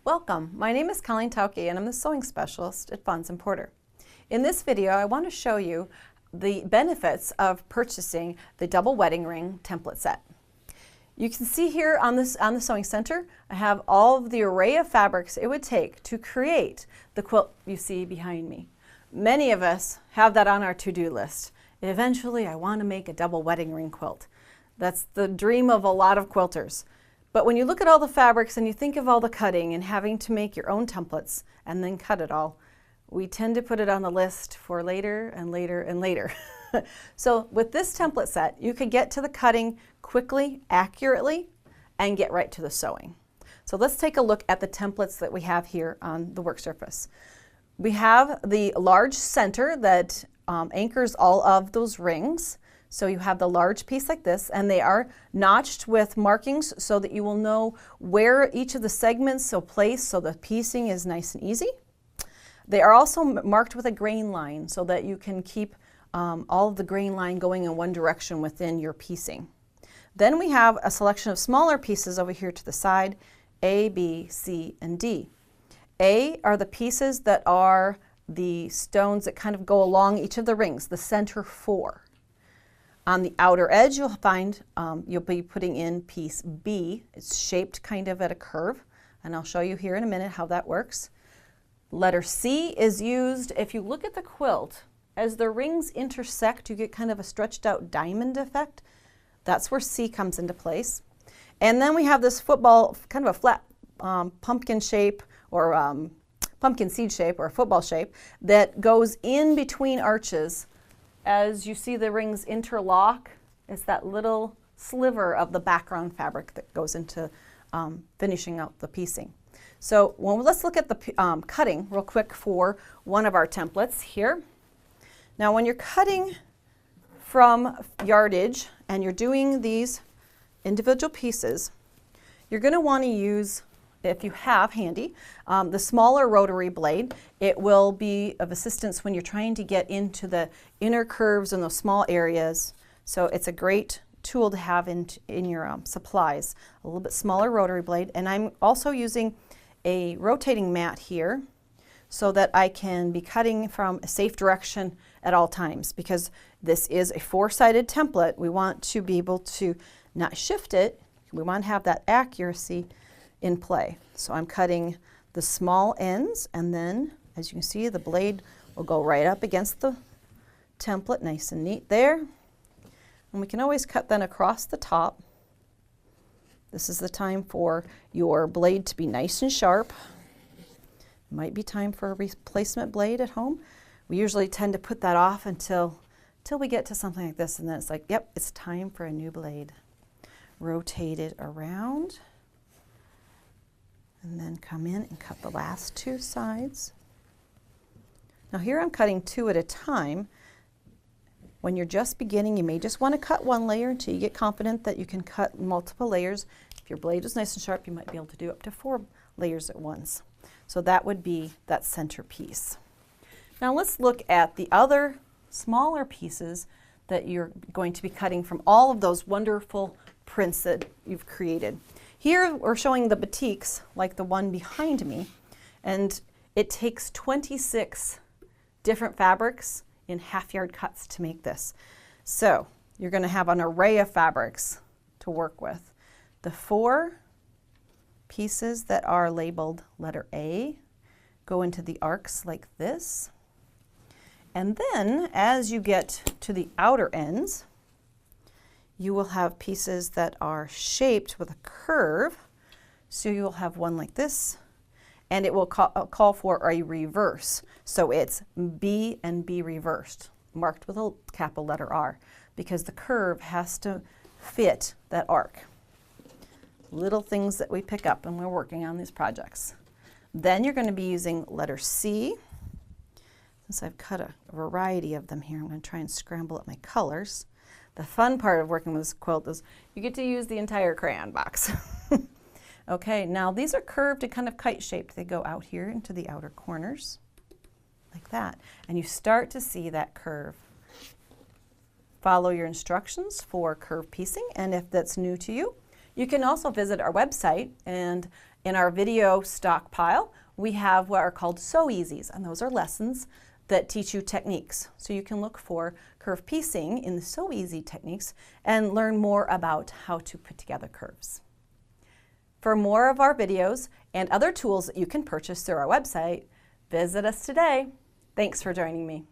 Welcome, my name is Colleen Tauke and I'm the sewing specialist at Fons and Porter. In this video I want to show you the benefits of purchasing the Double Wedding Ring template set. You can see here on the Sewing Center I have all of the array of fabrics it would take to create the quilt you see behind me. Many of us have that on our to-do list. Eventually I want to make a double wedding ring quilt. That's the dream of a lot of quilters. But when you look at all the fabrics and you think of all the cutting and having to make your own templates and then cut it all, we tend to put it on the list for later and later and later. So with this template set, you could get to the cutting quickly, accurately, and get right to the sewing. So let's take a look at the templates that we have here on the work surface. We have the large center that anchors all of those rings. So you have the large piece like this, and they are notched with markings so that you will know where each of the segments are placed so the piecing is nice and easy. They are also marked with a grain line so that you can keep all of the grain line going in one direction within your piecing. Then we have a selection of smaller pieces over here to the side, A, B, C, and D. A are the pieces that are the stones that kind of go along each of the rings, the center four. On the outer edge, you'll find you'll be putting in piece B. It's shaped kind of at a curve, and I'll show you here in a minute how that works. Letter C is used, if you look at the quilt, as the rings intersect, you get kind of a stretched out diamond effect. That's where C comes into place. And then we have this football, kind of a flat pumpkin shape or pumpkin seed shape or a football shape that goes in between arches. As you see the rings interlock, it's that little sliver of the background fabric that goes into finishing out the piecing. So let's look at the cutting real quick for one of our templates here. Now when you're cutting from yardage and you're doing these individual pieces, you're going to want to use, if you have handy, the smaller rotary blade. It will be of assistance when you're trying to get into the inner curves in those small areas. So it's a great tool to have in your supplies. A little bit smaller rotary blade. And I'm also using a rotating mat here so that I can be cutting from a safe direction at all times. Because this is a four-sided template, we want to be able to not shift it. We want to have that accuracy in play. So I'm cutting the small ends, and then as you can see the blade will go right up against the template, nice and neat there. And we can always cut then across the top. This is the time for your blade to be nice and sharp. It might be time for a replacement blade at home. We usually tend to put that off until we get to something like this, and then it's like, yep, it's time for a new blade. Rotate it around. And then come in and cut the last two sides. Now here I'm cutting two at a time. When you're just beginning, you may just want to cut one layer until you get confident that you can cut multiple layers. If your blade is nice and sharp, you might be able to do up to 4 layers at once. So that would be that center piece. Now let's look at the other smaller pieces that you're going to be cutting from all of those wonderful prints that you've created. Here we're showing the batiks, like the one behind me, and it takes 26 different fabrics in half-yard cuts to make this. So you're going to have an array of fabrics to work with. The 4 pieces that are labeled letter A go into the arcs like this. And then as you get to the outer ends, you will have pieces that are shaped with a curve. So you'll have one like this, and it will call for a reverse. So it's B and B reversed, marked with a capital letter R, because the curve has to fit that arc. Little things that we pick up when we're working on these projects. Then you're going to be using letter C. Since I've cut a variety of them here, I'm going to try and scramble up my colors. The fun part of working with this quilt is you get to use the entire crayon box. Okay, now these are curved and kind of kite shaped. They go out here into the outer corners like that. And you start to see that curve. Follow your instructions for curve piecing, and if that's new to you, you can also visit our website and In our video stockpile, we have what are called Sew Easies, and those are lessons that teach you techniques. So you can look for curve piecing in the Sew Easy techniques and learn more about how to put together curves. For more of our videos and other tools that you can purchase through our website, visit us today. Thanks for joining me.